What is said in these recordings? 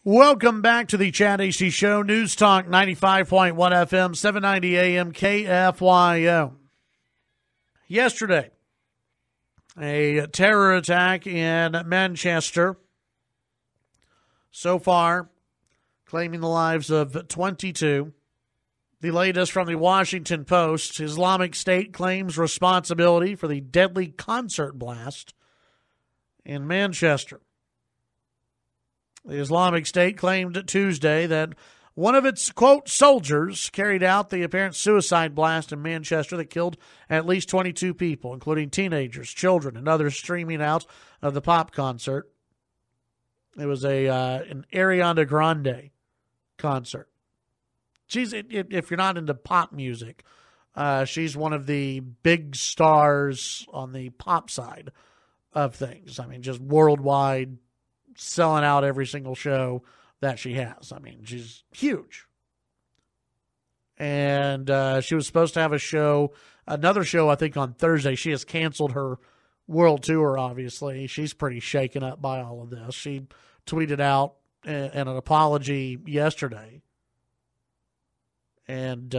Welcome back to the Chad Hasty Show, News Talk 95.1 FM, 790 AM, KFYO. Yesterday, a terror attack in Manchester. So far, claiming the lives of 22. The latest from the Washington Post, Islamic State claims responsibility for the deadly concert blast in Manchester. The Islamic State claimed Tuesday that one of its, quote, soldiers carried out the apparent suicide blast in Manchester that killed at least 22 people, including teenagers, children, and others streaming out of the pop concert. It was an Ariana Grande concert. If you're not into pop music, she's one of the big stars on the pop side of things. I mean, just worldwide, selling out every single show that she has. I mean, she's huge. And she was supposed to have another show, I think, on Thursday. She has canceled her world tour, obviously. She's pretty shaken up by all of this. She tweeted out an apology yesterday. And,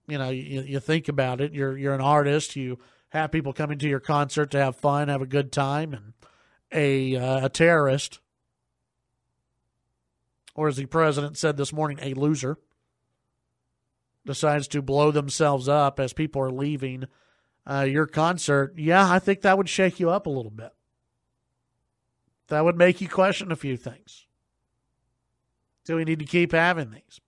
you think about it. You're an artist. You have people coming to your concert to have fun, have a good time, and a terrorist, or as the president said this morning, a loser, decides to blow themselves up as people are leaving your concert. Yeah, I think that would shake you up a little bit. That would make you question a few things. Do we need to keep having these?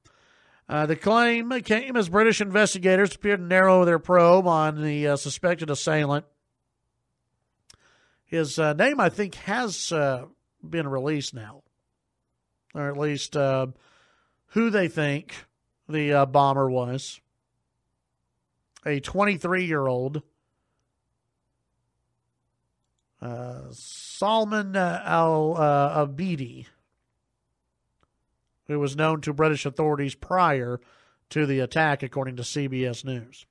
The claim came as British investigators appeared to narrow their probe on the suspected assailant. His name, I think, has been released now, or at least who they think the bomber was. A 23-year-old, Salman al-Abidi, who was known to British authorities prior to the attack, according to CBS News.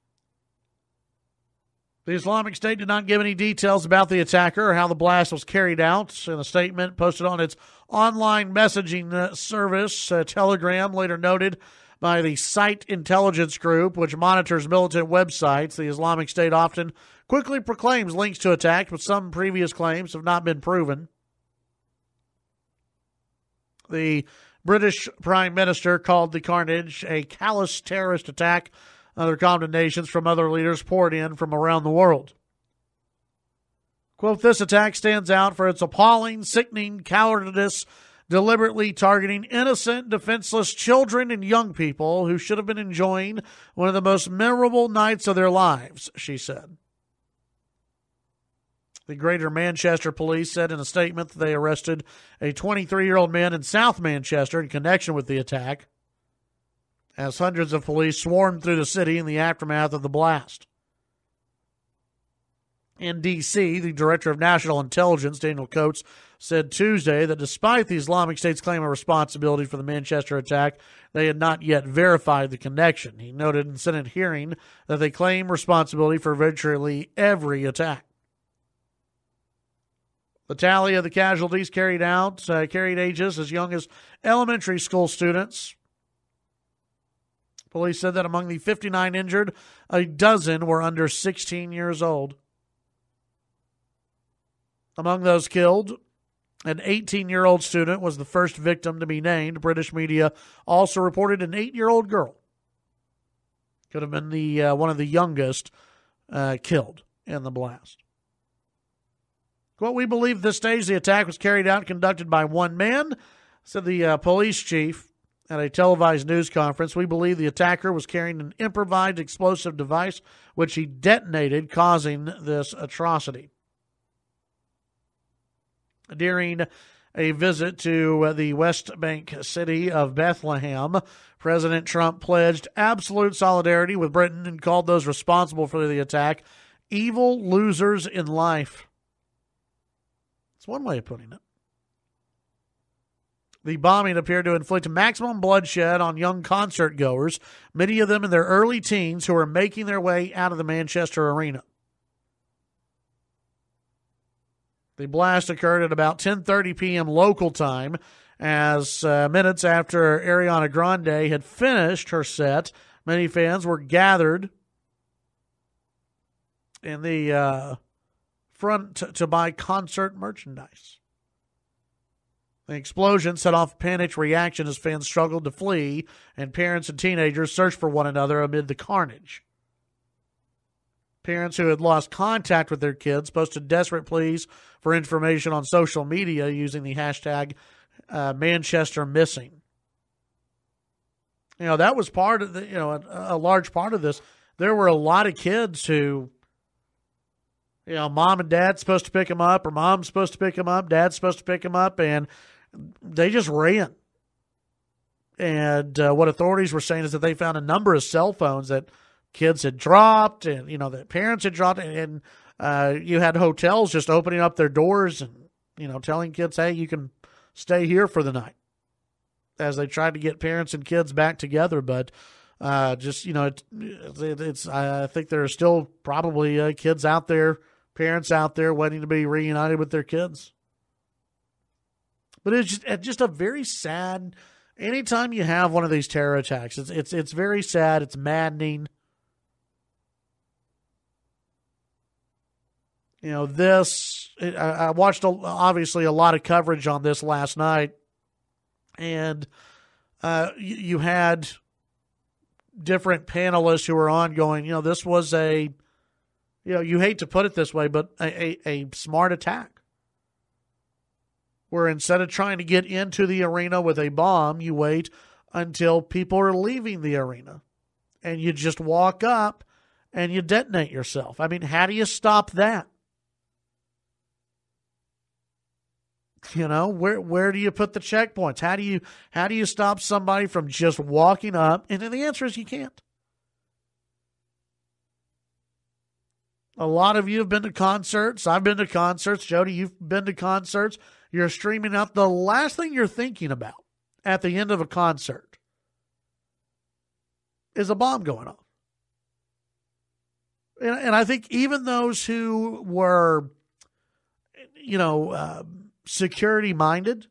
The Islamic State did not give any details about the attacker or how the blast was carried out. In a statement posted on its online messaging service, Telegram, later noted by the Site Intelligence Group, which monitors militant websites, the Islamic State often quickly proclaims links to attacks, but some previous claims have not been proven. The British Prime Minister called the carnage a callous terrorist attack. Other condemnations from other leaders poured in from around the world. Quote, this attack stands out for its appalling, sickening cowardice, deliberately targeting innocent, defenseless children and young people who should have been enjoying one of the most memorable nights of their lives, she said. The Greater Manchester Police said in a statement that they arrested a 23-year-old man in South Manchester in connection with the attack, as hundreds of police swarmed through the city in the aftermath of the blast. In D.C., the Director of National Intelligence, Daniel Coates, said Tuesday that despite the Islamic State's claim of responsibility for the Manchester attack, they had not yet verified the connection. He noted in Senate hearing that they claim responsibility for virtually every attack. The tally of the casualties carried ages as young as elementary school students. Police said that among the 59 injured, a dozen were under 16 years old. Among those killed, an 18-year-old student was the first victim to be named. British media also reported an 8-year-old girl. Could have been the one of the youngest killed in the blast. What we believe at this stage, the attack was carried out and conducted by one man, said the police chief at a televised news conference. We believe the attacker was carrying an improvised explosive device, which he detonated, causing this atrocity. During a visit to the West Bank city of Bethlehem, President Trump pledged absolute solidarity with Britain and called those responsible for the attack evil losers in life. It's one way of putting it. The bombing appeared to inflict maximum bloodshed on young concert goers, many of them in their early teens who were making their way out of the Manchester arena. The blast occurred at about 10:30 p.m. local time As minutes after Ariana Grande had finished her set, many fans were gathered in the front to buy concert merchandise. The explosion set off a panicked reaction as fans struggled to flee and parents and teenagers searched for one another amid the carnage. Parents who had lost contact with their kids posted desperate pleas for information on social media using the hashtag Manchester Missing. That was part of a large part of this. There were a lot of kids who, mom and dad's supposed to pick them up, or mom's supposed to pick them up, dad's supposed to pick them up, and they just ran. And what authorities were saying is that they found a number of cell phones that kids had dropped, and that parents had dropped, and you had hotels just opening up their doors and telling kids, hey, you can stay here for the night, as they tried to get parents and kids back together. But it's I think there are still probably kids out there, parents out there waiting to be reunited with their kids. But it's just a very sad. Anytime you have one of these terror attacks, it's very sad. It's maddening. I watched obviously a lot of coverage on this last night, and you had different panelists who were on going, this was you hate to put it this way, but a smart attack, where instead of trying to get into the arena with a bomb, you wait until people are leaving the arena, and you just walk up and you detonate yourself. I mean, how do you stop that? Where do you put the checkpoints? How do you stop somebody from just walking up? And then the answer is you can't. A lot of you have been to concerts. I've been to concerts. Jody, you've been to concerts. You're streaming out. The last thing you're thinking about at the end of a concert is a bomb going off. And I think even those who were, security-minded,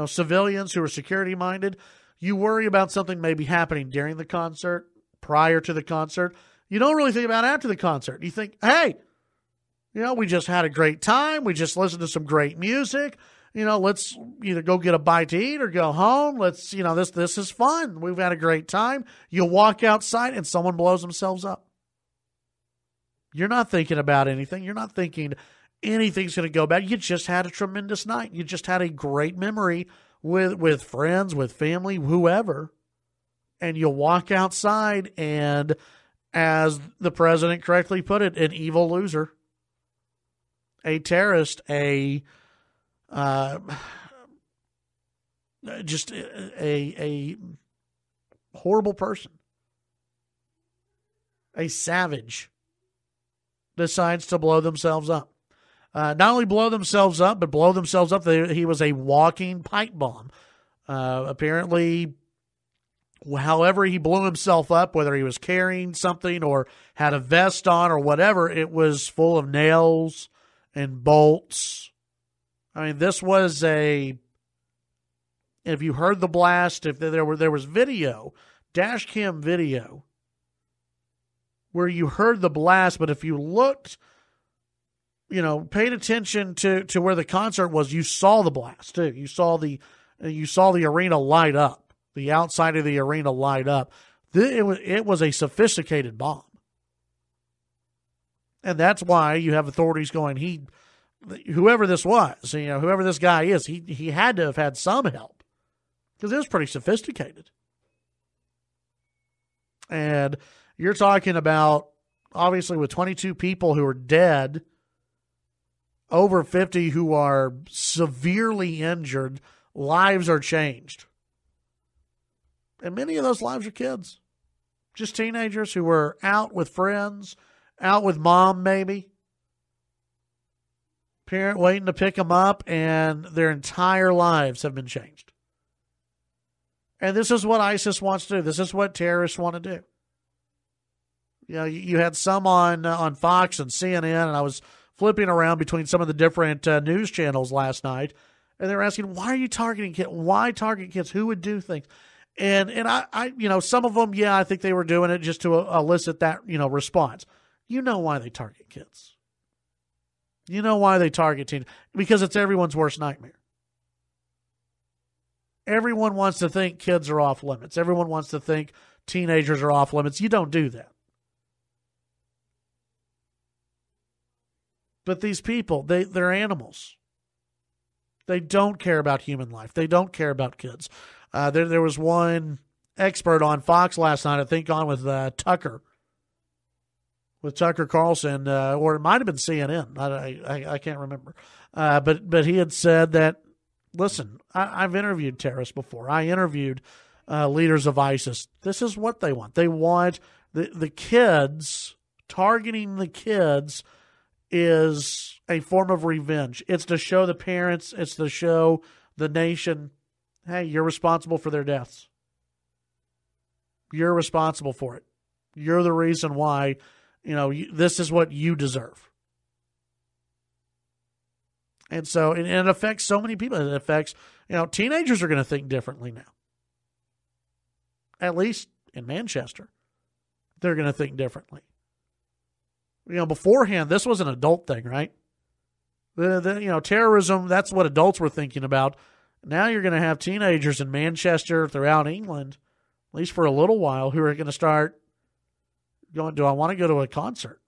civilians who are security-minded, you worry about something maybe happening during the concert, prior to the concert. You don't really think about it after the concert. You think, hey, we just had a great time. We just listened to some great music. Let's either go get a bite to eat or go home. Let's, this is fun. We've had a great time. You walk outside and someone blows themselves up. You're not thinking about anything. You're not thinking anything's going to go bad. You just had a tremendous night. You just had a great memory with friends, with family, whoever. And you walk outside and, as the president correctly put it, an evil loser, a terrorist, just a horrible person, a savage, decides to blow themselves up. Not only blow themselves up, but blow themselves up. He was a walking pipe bomb. Apparently, however he blew himself up, whether he was carrying something or had a vest on or whatever, it was full of nails and bolts. I mean, this was if you heard the blast, if there was video, dash cam video, where you heard the blast, but if you looked, paid attention to where the concert was, you saw the blast too. You saw the arena light up, the outside of the arena light up. It was a sophisticated bomb, and that's why you have authorities going, whoever this was, whoever this guy is, he had to have had some help, because it was pretty sophisticated. And you're talking about, obviously, with 22 people who are dead, over 50 who are severely injured, lives are changed. And many of those lives are kids. Just teenagers who were out with friends, out with mom maybe. Parent waiting to pick them up, and their entire lives have been changed. And this is what ISIS wants to do. This is what terrorists want to do. You had some on Fox and CNN, and I was flipping around between some of the different news channels last night, And they're asking, why are you targeting kids? Why target kids? Who would do things? And I some of them, I think they were doing it just to elicit that, response. You know why they target kids. You know why they target teens. Because it's everyone's worst nightmare. Everyone wants to think kids are off limits. Everyone wants to think teenagers are off limits. You don't do that. But these people, they're animals. They don't care about human life. They don't care about kids. There was one expert on Fox last night, I think on with Tucker Carlson, or it might have been CNN. I can't remember. But he had said that, listen, I've interviewed terrorists before. I interviewed leaders of ISIS. This is what they want. They want the kids, targeting the kids is a form of revenge. It's to show the parents, it's to show the nation, hey, you're responsible for their deaths. You're responsible for it. You're the reason why, this is what you deserve. And so it affects so many people. It affects, teenagers are going to think differently now. At least in Manchester, they're going to think differently. Beforehand, this was an adult thing, right? Terrorism, that's what adults were thinking about. Now you're going to have teenagers in Manchester, throughout England, at least for a little while, who are going to start going, do I want to go to a concert?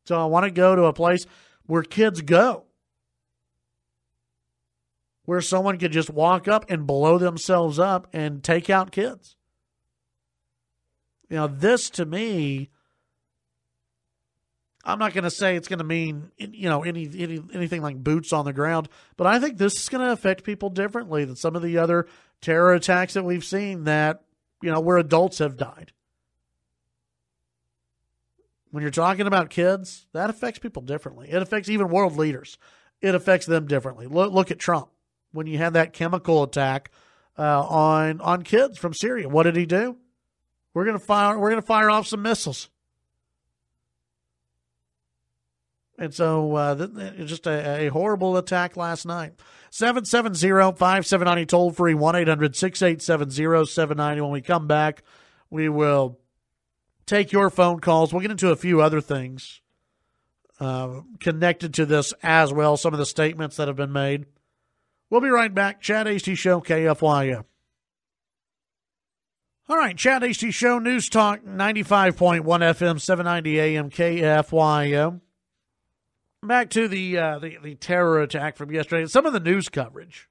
Do I want to go to a place where kids go? Where someone could just walk up and blow themselves up and take out kids. This to me, I'm not going to say it's going to mean, anything like boots on the ground, but I think this is going to affect people differently than some of the other terror attacks that we've seen that, where adults have died. When you're talking about kids, that affects people differently. It affects even world leaders. It affects them differently. Look at Trump. When you had that chemical attack on kids from Syria, what did he do? We're going to fire off some missiles. And so just a horrible attack last night. 770-5790 toll free 1-800-687-0790. When we come back, we will take your phone calls. We'll get into a few other things connected to this as well, some of the statements that have been made. We'll be right back. Chad Hasty Show, KFYO. All right, Chad Hasty Show, News Talk, 95.1 FM, 790 AM, KFYO. Back to the terror attack from yesterday. Some of the news coverage.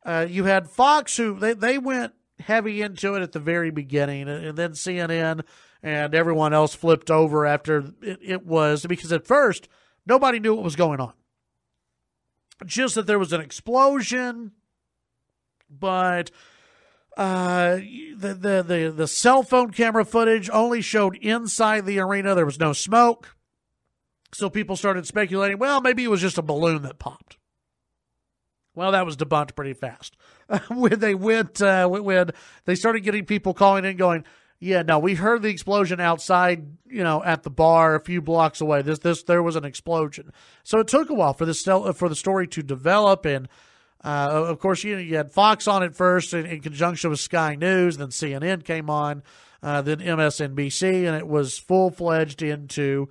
You had Fox, who they went heavy into it at the very beginning, and then CNN and everyone else flipped over after it was, because at first nobody knew what was going on. Just that there was an explosion, but the cell phone camera footage only showed inside the arena. There was no smoke. So people started speculating, well, maybe it was just a balloon that popped. Well, that was debunked pretty fast. When they started getting people calling in going, yeah, no, we heard the explosion outside, at the bar a few blocks away. There was an explosion. So it took a while for the story to develop. And, of course, you had Fox on it first in conjunction with Sky News. Then CNN came on, then MSNBC, and it was full-fledged into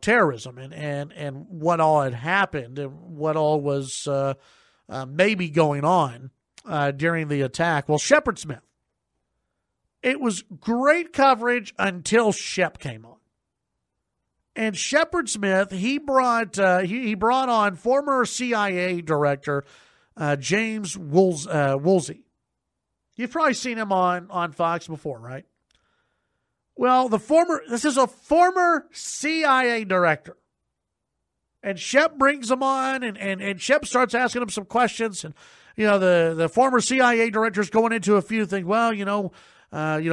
terrorism and what all had happened and what all was maybe going on during the attack. Well, Shepard Smith. It was great coverage until Shep came on. And Shepard Smith, he brought on former CIA director James Woolsey. You've probably seen him on Fox before, right? Well, this is a former CIA director. And Shep brings him on, and Shep starts asking him some questions. And, the former CIA director is going into a few things. Well,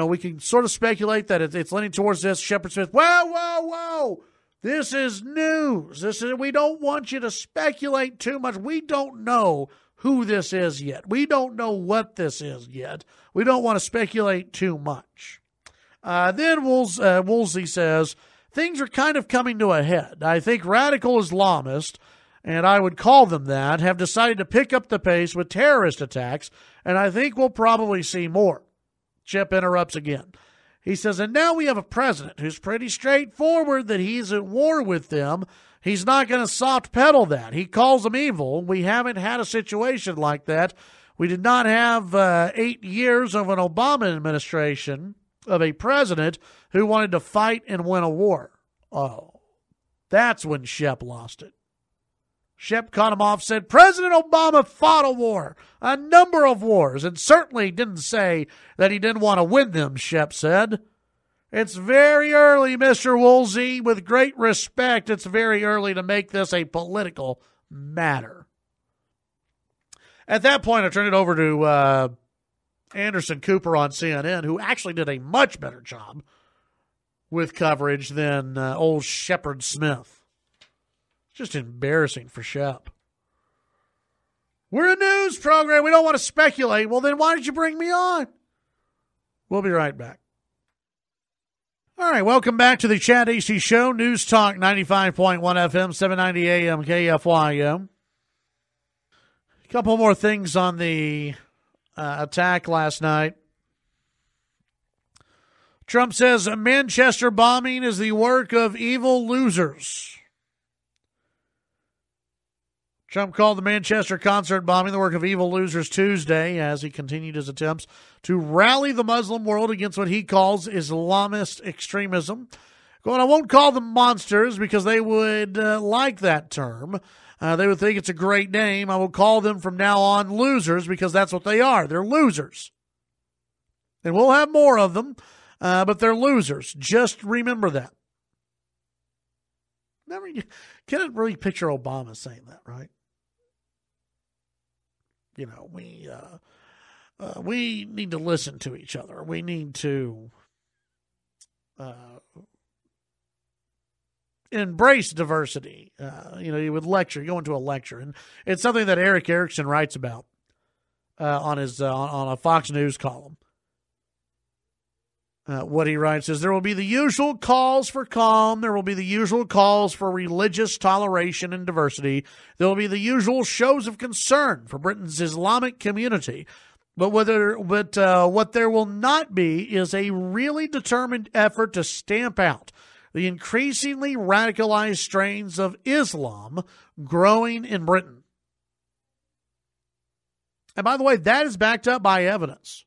we can sort of speculate that it's leaning towards this. Shepard Smith, whoa. This is news. We don't want you to speculate too much. We don't know who this is yet. We don't know what this is yet. We don't want to speculate too much. Then Woolsey says, things are kind of coming to a head. I think radical Islamists and I would call them that, have decided to pick up the pace with terrorist attacks, and I think we'll probably see more. Shep interrupts again. He says, and now we have a president who's pretty straightforward that he's at war with them. He's not going to soft pedal that. He calls them evil. We haven't had a situation like that. We did not have 8 years of an Obama administration of a president who wanted to fight and win a war. Oh, that's when Shep lost it. Shep cut him off, said, President Obama fought a war, a number of wars, and certainly didn't say that he didn't want to win them, Shep said. It's very early, Mr. Woolsey. With great respect, it's very early to make this a political matter. At that point, I turned it over to Anderson Cooper on CNN, who actually did a much better job with coverage than old Shepard Smith. Just embarrassing for Shep. We're a news program. We don't want to speculate. Well, then why did you bring me on? We'll be right back. All right, welcome back to the Chad Hasty Show, News Talk 95.1 FM, 790 AM KFYO. A couple more things on the attack last night. Trump says a Manchester bombing is the work of evil losers. Trump called the Manchester concert bombing the work of evil losers Tuesday as he continued his attempts to rally the Muslim world against what he calls Islamist extremism. Going, I won't call them monsters because they would like that term. They would think it's a great name. I will call them from now on losers because that's what they are. They're losers. And we'll have more of them, but they're losers. Just remember that. Never, can't really picture Obama saying that, right? You know, we need to listen to each other. We need to embrace diversity. You would go into a lecture, and it's something that Eric Erickson writes about on his on a Fox News column. What he writes is, there will be the usual calls for calm. There will be the usual calls for religious toleration and diversity. There will be the usual shows of concern for Britain's Islamic community. But what there will not be is a really determined effort to stamp out the increasingly radicalized strains of Islam growing in Britain. And by the way, that is backed up by evidence.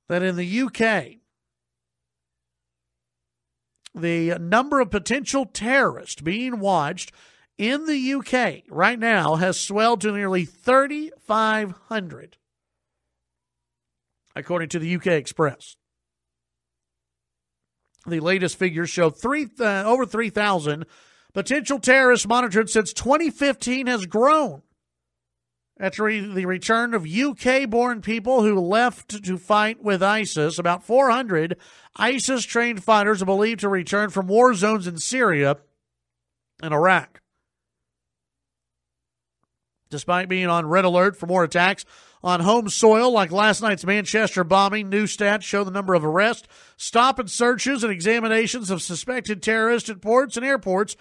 That in the UK, the number of potential terrorists being watched in the UK right now has swelled to nearly 3,500, according to the UK Express. The latest figures show over 3,000 potential terrorists monitored since 2015 has grown. After the return of UK-born people who left to fight with ISIS, about 400 ISIS-trained fighters are believed to return from war zones in Syria and Iraq. Despite being on red alert for more attacks on home soil, like last night's Manchester bombing, new stats show the number of arrests, stop and searches, and examinations of suspected terrorists at ports and airports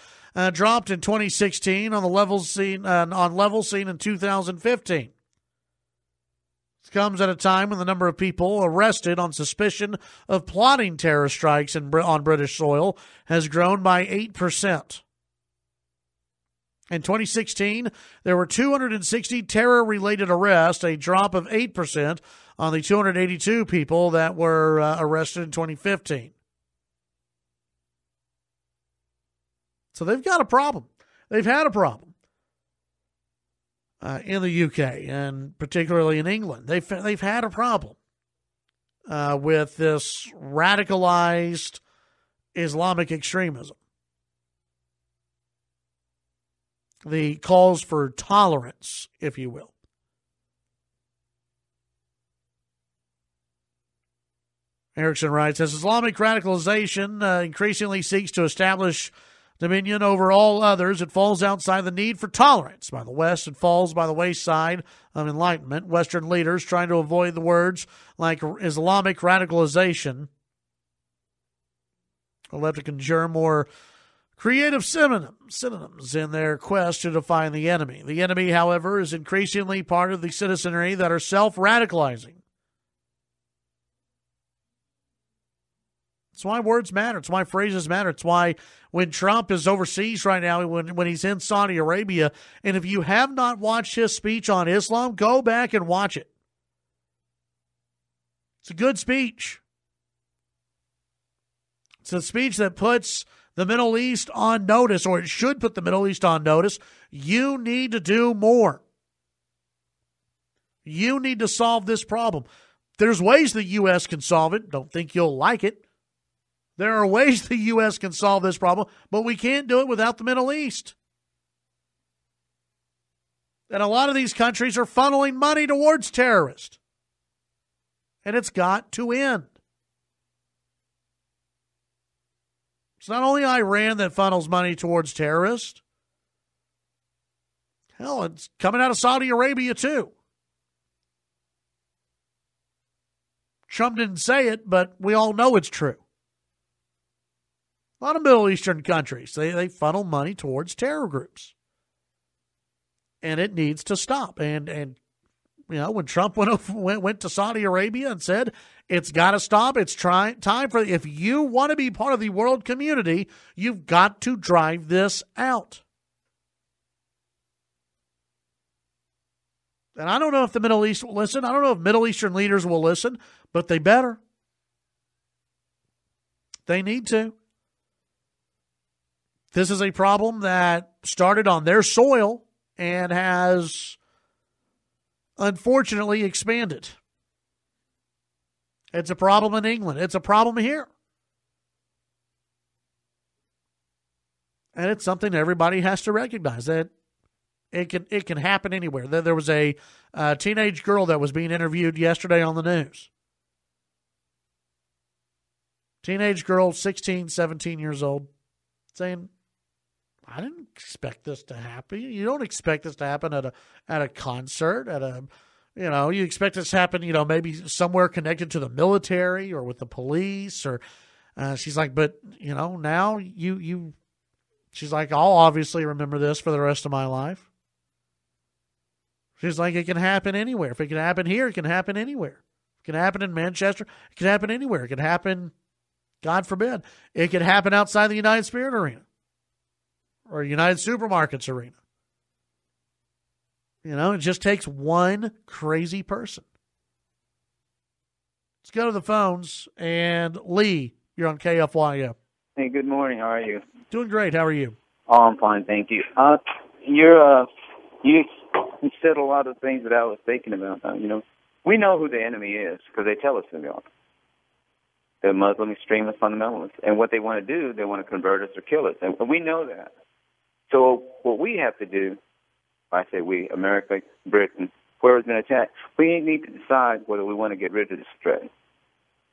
dropped in 2016 on levels seen in 2015. This comes at a time when the number of people arrested on suspicion of plotting terror strikes on British soil has grown by 8%. In 2016, there were 260 terror-related arrests, a drop of 8% on the 282 people that were arrested in 2015. So they've got a problem. They've had a problem in the UK, and particularly in England. They've had a problem with this radicalized Islamic extremism. The calls for tolerance, if you will. Erickson writes, as Islamic radicalization increasingly seeks to establish dominion over all others, it falls outside the need for tolerance by the West and falls by the wayside of enlightenment. Western leaders trying to avoid the words like Islamic radicalization will have to conjure more creative synonyms in their quest to define the enemy. The enemy, however, is increasingly part of the citizenry that are self-radicalizing. It's why words matter. It's why phrases matter. It's why when Trump is overseas right now, when he's in Saudi Arabia, and if you have not watched his speech on Islam, go back and watch it. It's a good speech. It's a speech that puts the Middle East on notice, or it should put the Middle East on notice. You need to do more. You need to solve this problem. There's ways the U.S. can solve it. Don't think you'll like it. There are ways the U.S. can solve this problem, but we can't do it without the Middle East. And a lot of these countries are funneling money towards terrorists. And it's got to end. It's not only Iran that funnels money towards terrorists. Hell, it's coming out of Saudi Arabia too. Trump didn't say it, but we all know it's true. A lot of Middle Eastern countries, they funnel money towards terror groups. And it needs to stop. And you know, when Trump went to Saudi Arabia and said, it's got to stop, it's time for, if you want to be part of the world community, you've got to drive this out. And I don't know if the Middle East will listen. I don't know if Middle Eastern leaders will listen, but they better. They need to. This is a problem that started on their soil and has unfortunately expanded. It's a problem in England. It's a problem here. And it's something everybody has to recognize, that it can happen anywhere. There was a teenage girl that was being interviewed yesterday on the news. Teenage girl, 16, 17 years old, saying, I didn't expect this to happen. You don't expect this to happen at a concert, you expect this to happen, maybe somewhere connected to the military or with the police, or she's like, but now she's like, I'll obviously remember this for the rest of my life. She's like, it can happen anywhere. If it can happen here, it can happen anywhere. It can happen in Manchester. It can happen anywhere. It can happen, God forbid, it could happen outside the United Spirit Arena or United Supermarkets Arena. It just takes one crazy person. Let's go to the phones. And Lee, you're on KFYO. Hey, good morning. How are you? Doing great. How are you? Oh, I'm fine, thank you. You said a lot of things that I was thinking about. We know who the enemy is because they tell us who they are. They're Muslim extremist fundamentalists. And what they want to do, they want to convert us or kill us. And we know that. So what we have to do, I say we, America, Britain, whoever's been attacked, we need to decide whether we want to get rid of this threat.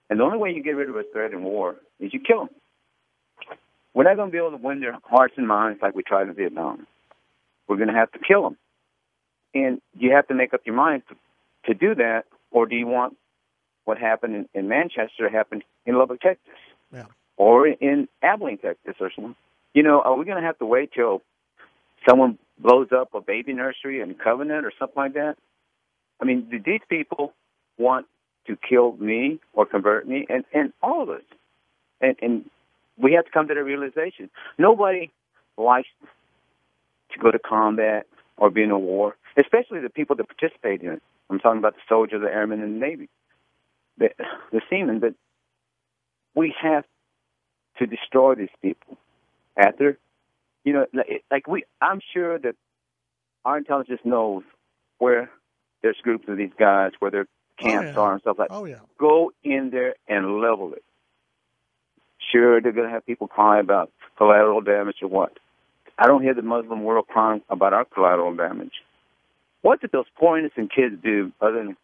And the only way you get rid of a threat in war is you kill them. We're not going to be able to win their hearts and minds like we tried in Vietnam. We're going to have to kill them. And you have to make up your mind to do that, or do you want what happened in Manchester happened in Lubbock, Texas? Yeah. Or in Abilene, Texas, or something? Are we going to have to wait till someone blows up a baby nursery in Covenant or something like that? I mean, these people want to kill me or convert me, and all of us. And we have to come to the realization. Nobody likes to go to combat or be in a war, especially the people that participate in it. I'm talking about the soldiers, the airmen, and the Navy, the seamen. But we have to destroy these people. After, I'm sure that our intelligence knows where there's groups of these guys, where their camps are and stuff like that. Oh, yeah. Go in there and level it. Sure, they're going to have people cry about collateral damage or what. I don't hear the Muslim world crying about our collateral damage. What did those poor innocent kids do other than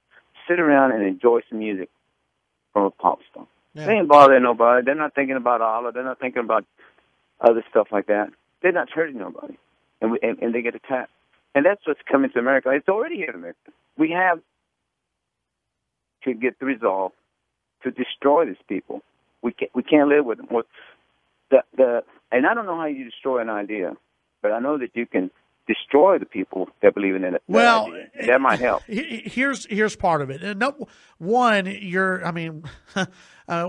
sit around and enjoy some music from a pop star? Yeah. They ain't bothering nobody. They're not thinking about Allah. They're not thinking about other stuff like that. They're not hurting nobody. And they get attacked. And that's what's coming to America. It's already here in America. We have to get the resolve to destroy these people. We can't live with them. The And I don't know how you destroy an idea, but I know that you can destroy the people that believe in it. Well, idea. That might help. Here's part of it. And one,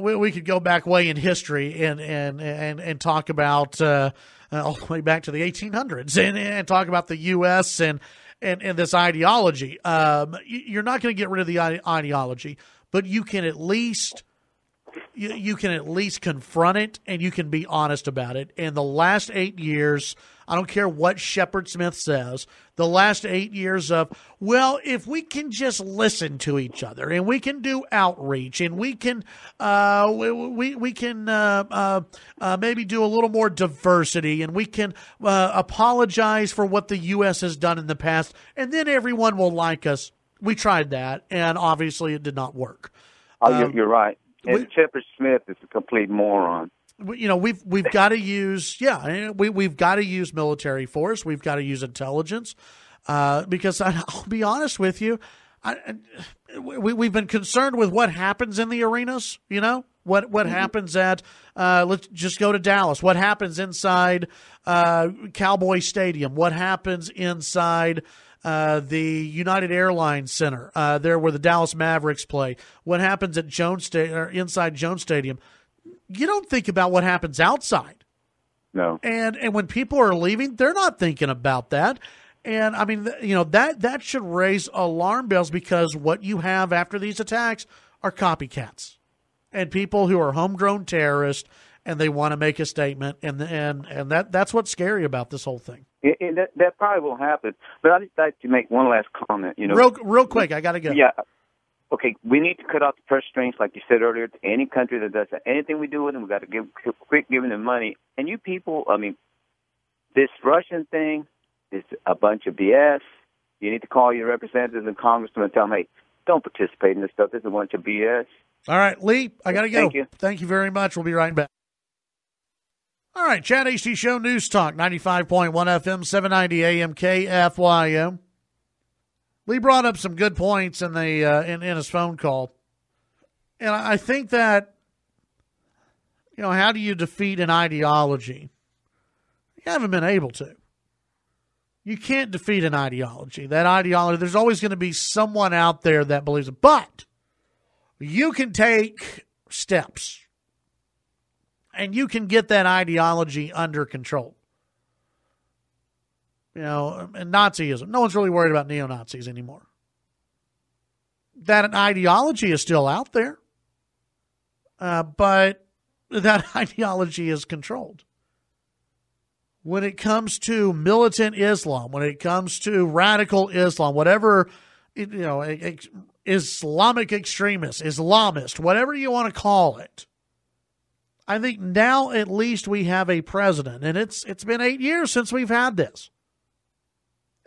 we could go back way in history and talk about all the way back to the 1800s and talk about the U.S. and this ideology. You're not going to get rid of the ideology, but you can at least confront it, and you can be honest about it. In the last 8 years, I don't care what Shepard Smith says, the last 8 years of, well, if we can just listen to each other and we can do outreach and we can maybe do a little more diversity and we can apologize for what the U.S. has done in the past, and then everyone will like us. We tried that, and obviously it did not work. You're right. And Shepard Smith is a complete moron. We've got to use we've got to use military force. We've got to use intelligence because I'll be honest with you, we've been concerned with what happens in the arenas. What happens at let's just go to Dallas. What happens inside Cowboy Stadium? What happens inside the United Airlines Center, there where the Dallas Mavericks play? What happens at inside Jones Stadium? You don't think about what happens outside. No. And when people are leaving, they're not thinking about that. And I mean, that should raise alarm bells, because what you have after these attacks are copycats and people who are homegrown terrorists, and they want to make a statement, and that's what's scary about this whole thing. That probably will happen. But I'd like to make one last comment. Real quick, I got to go. Yeah. Okay, we need to cut off the purse strings, like you said earlier, to any country that does that. Anything we do with them, we've got to quit giving them money. And you people, this Russian thing is a bunch of BS. You need to call your representatives and congressmen and tell them, hey, don't participate in this stuff. This is a bunch of BS. All right, Lee, I got to go. Thank you. Thank you very much. We'll be right back. All right, Chad Hasty Show News Talk, 95.1 FM, 790 AM KFYO. Lee brought up some good points in in his phone call. And I think that, how do you defeat an ideology? You haven't been able to. You can't defeat an ideology. That ideology, there's always going to be someone out there that believes it. But you can take steps, and you can get that ideology under control. And Nazism. No one's really worried about neo-Nazis anymore. That ideology is still out there, but that ideology is controlled. When it comes to militant Islam, when it comes to radical Islam, whatever, Islamic extremist, Islamist, whatever you want to call it, I think now at least we have a president, and it's been 8 years since we've had this.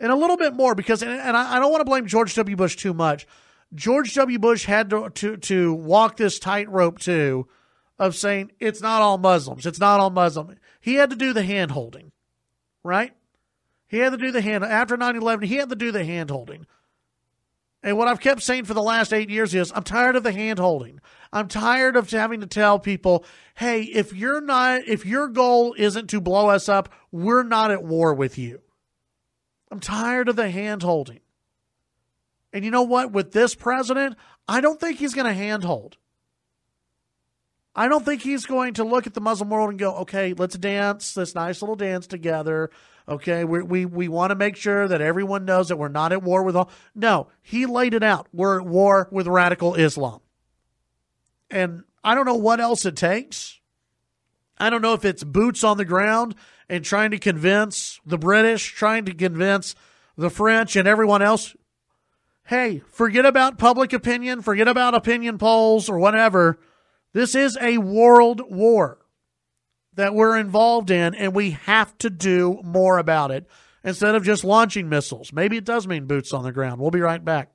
And a little bit more, because, and I don't want to blame George W. Bush too much. George W. Bush had to walk this tightrope too, of saying it's not all Muslims. It's not all Muslim. He had to do the hand holding, right? He had to do the hand after 9/11. He had to do the hand holding. And what I've kept saying for the last 8 years is, I'm tired of the hand holding. I'm tired of having to tell people, hey, if your goal isn't to blow us up, we're not at war with you. I'm tired of the hand-holding. And you know what? With this president, I don't think he's going to hand-hold. I don't think he's going to look at the Muslim world and go, okay, let's dance this nice little dance together. Okay, we want to make sure that everyone knows that we're not at war with all. No, he laid it out. We're at war with radical Islam. And I don't know what else it takes. I don't know if it's boots on the ground and trying to convince the British, trying to convince the French and everyone else, hey, forget about public opinion, forget about opinion polls or whatever. This is a world war that we're involved in, and we have to do more about it instead of just launching missiles. Maybe it does mean boots on the ground. We'll be right back.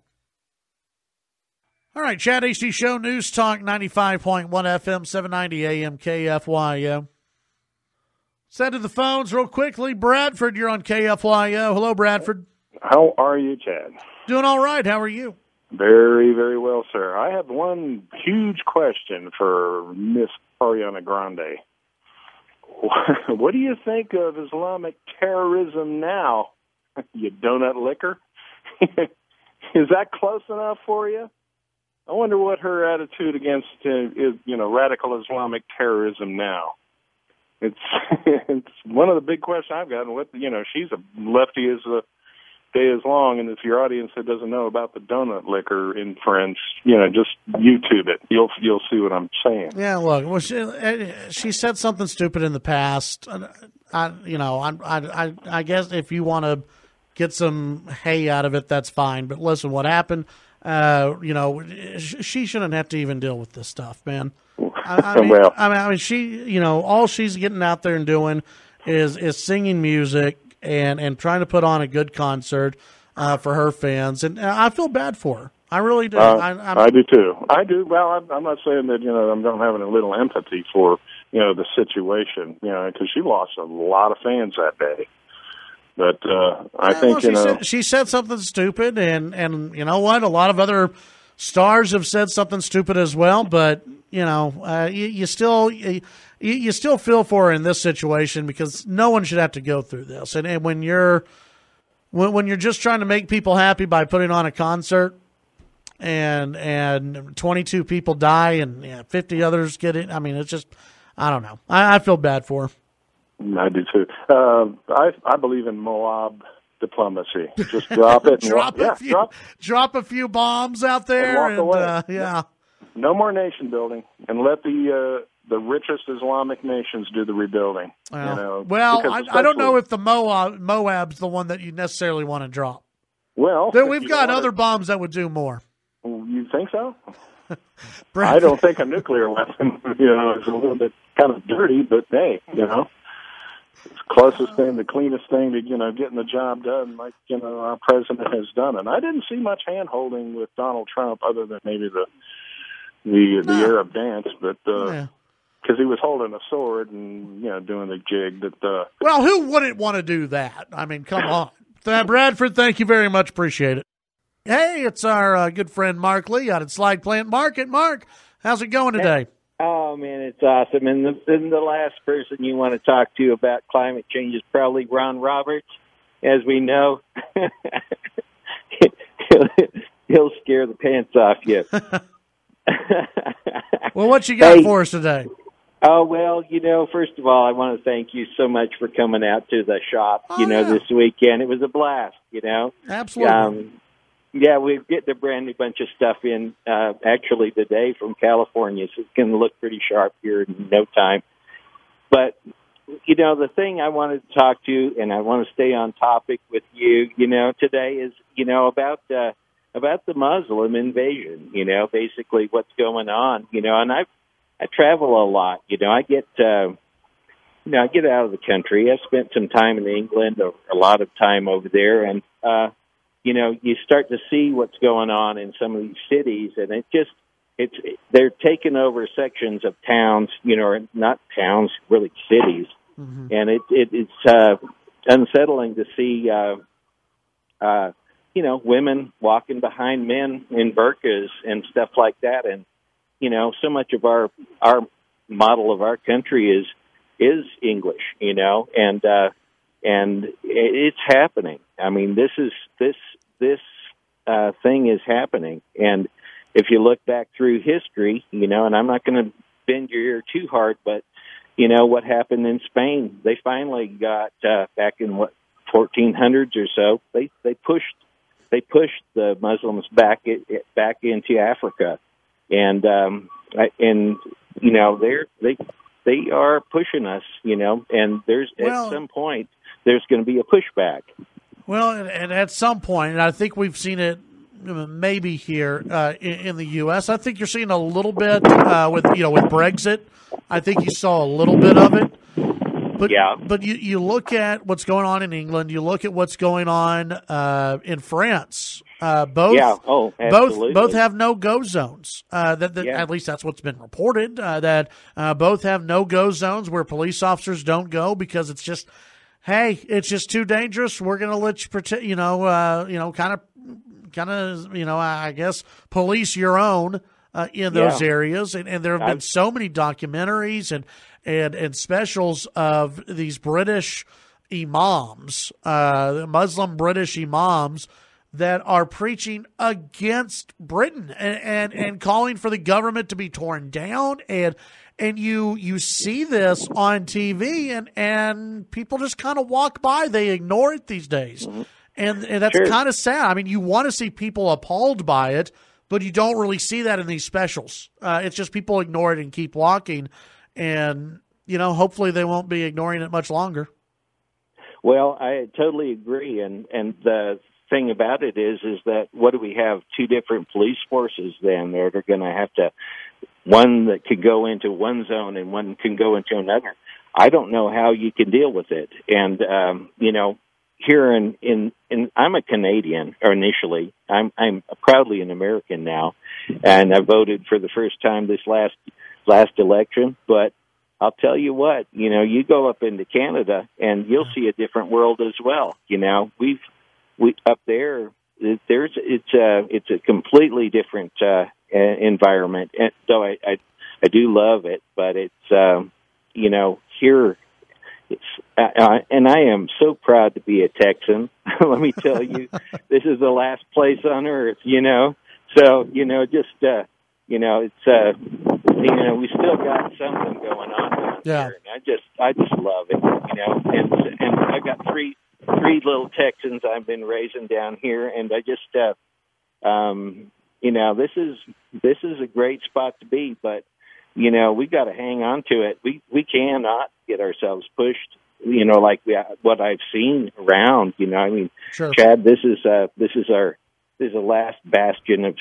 All right, Chad Hasty Show News Talk, 95.1 FM, 790 AM KFYO. Set to the phones real quickly. Bradford, you're on KFYO. Hello, Bradford. How are you, Chad? Doing all right. How are you? Very, very well, sir. I have one huge question for Miss Ariana Grande. what do you think of Islamic terrorism now, you donut licker? Is that close enough for you? I wonder what her attitude against is, radical Islamic terrorism now. It's it's one of the big questions I've got. And she's a lefty as the day is long. And if your audience that doesn't know about the donut licker in French, just YouTube it. You'll see what I'm saying. Yeah, look, well, she said something stupid in the past. I guess if you want to get some hay out of it, that's fine. But listen, what happened? She shouldn't have to even deal with this stuff, man. I mean, she, all she's getting out there and doing is singing music and trying to put on a good concert for her fans, and I feel bad for her. I really do. I do too. I do. Well, I'm not saying that I don't have a little empathy for the situation, because she lost a lot of fans that day. But I think she said something stupid, and you know what? A lot of other stars have said something stupid as well. But you still feel for her in this situation, because no one should have to go through this. And when you're just trying to make people happy by putting on a concert, and 22 people die and 50 others get it. I mean, it's just, I don't know. I feel bad for her. I do too. I believe in Moab diplomacy. Just drop it. Drop a few bombs out there, and walk away. Yeah. No more nation building, and let the richest Islamic nations do the rebuilding. Well, I don't know if the Moab's the one that you necessarily want to drop. Well, we've got other bombs that would do more. You think so? I don't think a nuclear weapon, is a little bit kind of dirty, but hey, it's the closest thing, the cleanest thing to, getting the job done, like, our president has done. And I didn't see much hand-holding with Donald Trump other than maybe the Arab dance, but because he was holding a sword and, doing the jig. Well, who wouldn't want to do that? I mean, come on. Bradford, thank you very much. Appreciate it. Hey, it's our good friend Mark Lee out at Slide Plant Market. Mark, how's it going today? Oh, man, it's awesome. And the last person you want to talk to about climate change is probably Ron Roberts. As we know, he'll scare the pants off you. Well, what you got for us today? Oh, well, first of all, I want to thank you so much for coming out to the shop, this weekend. It was a blast, Absolutely. Yeah, we're getting a brand new bunch of stuff in, actually today from California, so it's going to look pretty sharp here in no time. But, the thing I wanted to talk to, and I want to stay on topic with you, today is, about the Muslim invasion, basically what's going on, and I travel a lot, I get out of the country. I've spent some time in England, a lot of time over there, and, you start to see what's going on in some of these cities, and they're taking over sections of towns, or not towns, really cities. Mm-hmm. And it's unsettling to see, women walking behind men in burqas and stuff like that. And, so much of our model of our country is English, and it's happening. I mean, this thing is happening. And if you look back through history, and I'm not going to bend your ear too hard, but what happened in Spain? They finally got back in 1400s or so. They pushed the Muslims back into Africa, and they are pushing us, and at some point there's going to be a pushback. Well, and at some point, and I think we've seen it maybe here in the U.S. I think you're seeing a little bit with Brexit. I think you saw a little bit of it. But, yeah. But you look at what's going on in England. You look at what's going on in France. Both have no-go zones. At least that's what's been reported. That both have no-go zones where police officers don't go because it's just, hey, it's just too dangerous. We're going to let you protect, kind of, I guess, police your own. in those areas. And there have been so many documentaries and specials of these British imams, Muslim British imams, that are preaching against Britain and calling for the government to be torn down. And you see this on TV and people just kind of walk by. They ignore it these days. Mm-hmm. And that's kind of sad. I mean, you want to see people appalled by it, but you don't really see that in these specials. It's just people ignore it and keep walking. And, hopefully they won't be ignoring it much longer. Well, I totally agree. And the thing about it is that what do we have? Two different police forces then that are going to have to, one that could go into one zone and one can go into another. I don't know how you can deal with it. And, here in I'm a Canadian, or initially. I'm proudly an American now, and I voted for the first time this last election. But I'll tell you what, you go up into Canada and you'll see a different world as well. We up there, it's a completely different environment. And though I do love it, but it's here. And I am so proud to be a Texan. Let me tell you, this is the last place on earth, So, it's, we still got something going on down here. And I just love it, And I've got three little Texans I've been raising down here, and I just, this is a great spot to be, but we got to hang on to it. We cannot get ourselves pushed, like what I've seen around. Sure. Chad, this is the last bastion of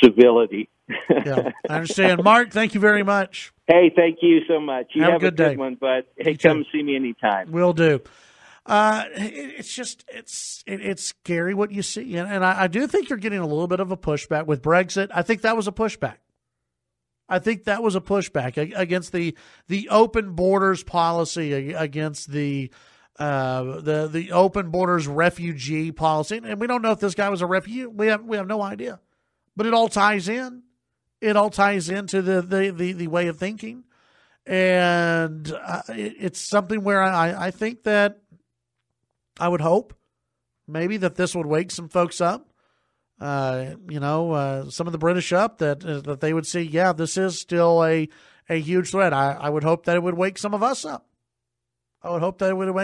civility. Yeah, I understand. Mark, thank you very much. Hey, thank you so much. You have a good day. one, bud. Hey, come see me anytime. Will do. It's scary what you see. And I do think you're getting a little bit of a pushback with Brexit. I think that was a pushback. Against the open borders policy, against the open borders refugee policy. And we don't know if this guy was a refugee. We have no idea. But it all ties in. It all ties into the way of thinking. And it's something where I think that I would hope maybe that this would wake some folks up, some of the British up, that they would see, this is still a huge threat. I would hope that it would wake some of us up. I would hope that it would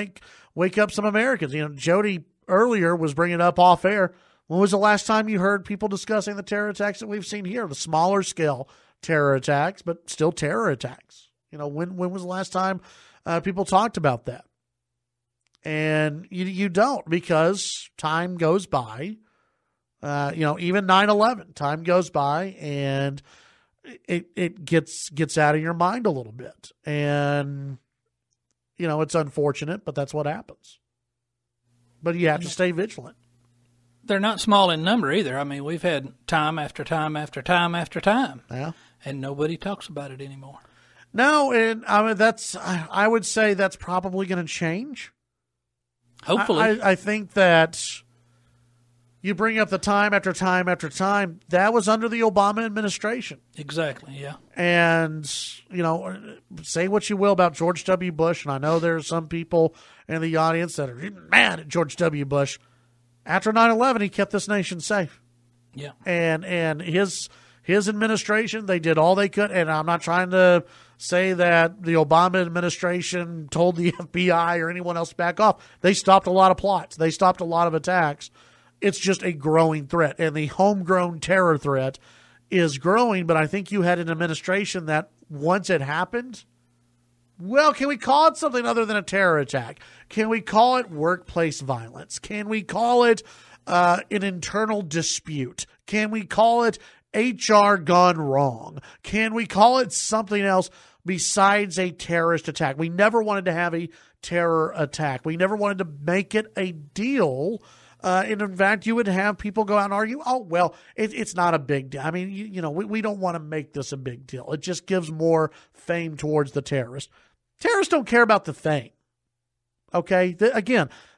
wake up some Americans. Jody earlier was bringing it up off air. When was the last time you heard people discussing the terror attacks that we've seen here? The smaller scale terror attacks, but still terror attacks. When was the last time people talked about that? And you don't, because time goes by. Even 9/11, time goes by, and it gets out of your mind a little bit. And it's unfortunate, but that's what happens. But you have to stay vigilant. They're not small in number either. I mean, we've had time after time after time after time. Yeah. And nobody talks about it anymore. No, and I would say that's probably going to change. Hopefully. I think that you bring up the time after time after time. That was under the Obama administration. Exactly, yeah. And, say what you will about George W. Bush, and I know there are some people in the audience that are mad at George W. Bush. After 9/11, he kept this nation safe. Yeah. And his administration, they did all they could. And I'm not trying to say that the Obama administration told the FBI or anyone else to back off. They stopped a lot of plots. They stopped a lot of attacks. It's just a growing threat. And the homegrown terror threat is growing. But I think you had an administration that once it happened, well, can we call it something other than a terror attack? Can we call it workplace violence? Can we call it an internal dispute? Can we call it HR gone wrong? Can we call it something else besides a terrorist attack? We never wanted to have a terror attack. We never wanted to make it a deal. And in fact, you would have people go out and argue, oh, well, it's not a big deal. I mean, we don't want to make this a big deal. It just gives more fame towards the terrorist. Terrorists don't care about the fame. Okay?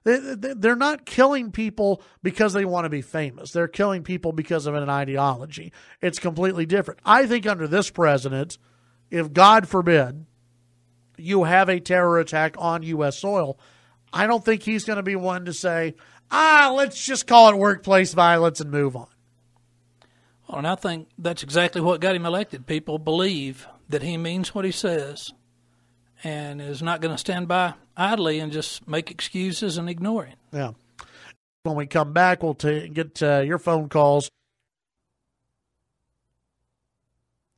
They're not killing people because they want to be famous. They're killing people because of an ideology. It's completely different. I think under this president, if God forbid you have a terror attack on U.S. soil, I don't think he's going to be one to say, let's just call it workplace violence and move on. Well, and I think that's exactly what got him elected. People believe that he means what he says and is not going to stand by idly and just make excuses and ignore it. Yeah. When we come back, we'll get your phone calls.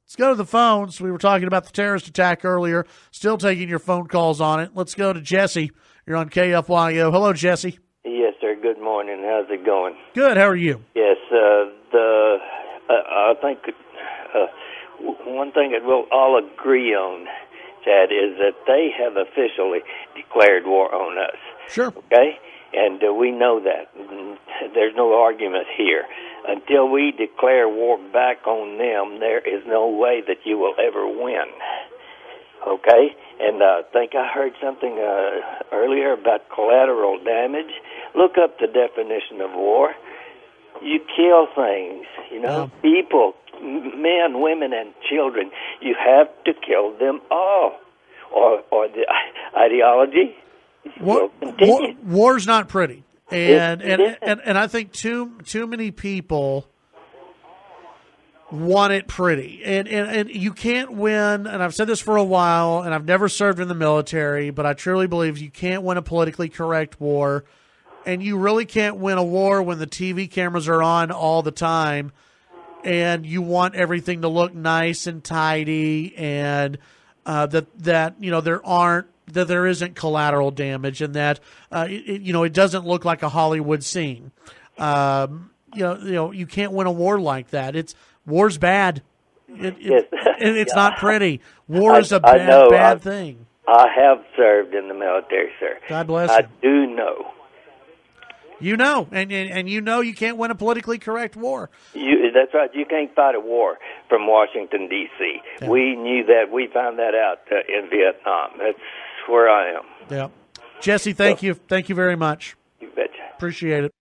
Let's go to the phones. We were talking about the terrorist attack earlier. Still taking your phone calls on it. Let's go to Jesse. You're on KFYO. Hello, Jesse. Yes, sir. Good morning. How's it going? Good. How are you? Yes. I think one thing that we'll all agree on, Chad, is that they have officially declared war on us. Sure. Okay? And we know that. There's no argument here. Until we declare war back on them, there is no way that you will ever win. Okay? And I think I heard something earlier about collateral damage. Look up the definition of war. You kill things, people, men, women, and children. You have to kill them all. Or the ideology will continue. War's not pretty. And I think too many people want it pretty. And you can't win, and I've said this for a while, and I've never served in the military, but I truly believe you can't win a politically correct war. And you really can't win a war when the TV cameras are on all the time and you want everything to look nice and tidy and that there isn't collateral damage and that it doesn't look like a Hollywood scene. You can't win a war like that. War's bad. It's not pretty. War is a bad thing. I have served in the military, sir. God bless you. I do know. You know, and you know you can't win a politically correct war. That's right. You can't fight a war from Washington, D.C. Yeah. We knew that. We found that out in Vietnam. That's where I am. Yeah. Jesse, thank you. Thank you very much. You betcha. Appreciate it.